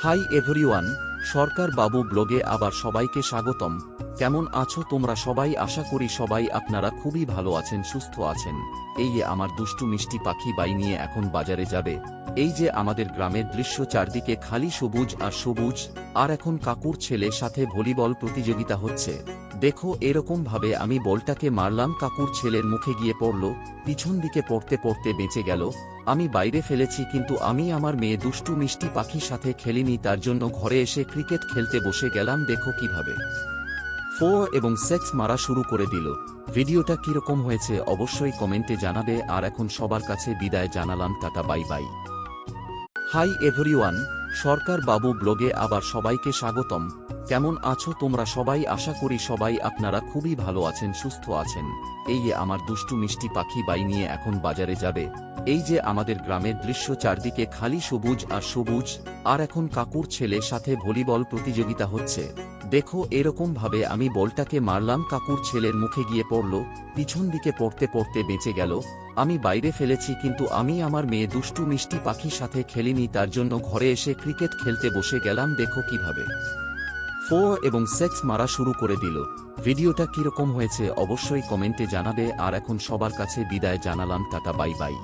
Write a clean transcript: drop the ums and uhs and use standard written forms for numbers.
High everyone, Sarkar Babu ব্লগে আবার সবাইকে স্বাগতম। কেমন আছো তোমরা সবাই? আশা করি সবাই আপনারা খুবই ভালো আছেন, সুস্থ আছেন। এই যে আমার দুষ্টু মিষ্টি পাখি বাই নিয়ে এখন বাজারে যাবে। এই যে আমাদের গ্রামের দৃশ্য, চারদিকে খালি সবুজ আর সবুজ। আর এখন কাকুর ছেলে সাথে ভলিবল প্রতিযোগিতা হচ্ছে। দেখো, এরকম ভাবে আমি বলটাকে মারলাম, কাকুর ছেলের মুখে গিয়ে পড়ল। পিছন দিকে পড়তে পড়তে বেঁচে গেল। আমি বাইরে ফেলেছি, কিন্তু আমি আমার মেয়ে দুষ্টু মিষ্টি পাখির সাথে খেলিনি, তার জন্য ঘরে এসে ক্রিকেট খেলতে বসে গেলাম। দেখো কিভাবে 4 এবং 6 মারা শুরু করে দিল। ভিডিওটা কিরকম হয়েছে অবশ্যই কমেন্টে জানাবে। আর এখন সবার কাছে বিদায় জানালাম, tata, bye bye. Hi everyone, Sarkar Babu ব্লগে আবার সবাইকে স্বাগতম। কেমন আছো তোমরা সবাই? আশা করি সবাই আপনারা খুবই ভালো আছেন, সুস্থ আছেন। এই যে আমার দুষ্টু মিষ্টি পাখি বাই নিয়ে এখন বাজারে যাবে। এই যে আমাদের গ্রামের দৃশ্য, চারদিকে খালি সবুজ আর সবুজ। আর এখন কাকুর ছেলে সাথে ভলিবল প্রতিযোগিতা হচ্ছে। দেখো, এরকম ভাবে আমি বলটাকে মারলাম, কাকুর ছেলের মুখে গিয়ে পড়ল। পিছন দিকে পড়তে পড়তে বেঁচে গেল। আমি বাইরে ফেলেছি, কিন্তু আমি আমার মেয়ে দুষ্টু মিষ্টি পাখির সাথে খেলিনি, তার জন্য ঘরে এসে ক্রিকেট খেলতে বসে গেলাম। দেখো কিভাবে 4 এবং 6 মারা শুরু করে দিল। ভিডিওটা কিরকম হয়েছে অবশ্যই কমেন্টে জানাবে। আর এখন সবার কাছে বিদায় জানালাম, টাটা, বাই বাই।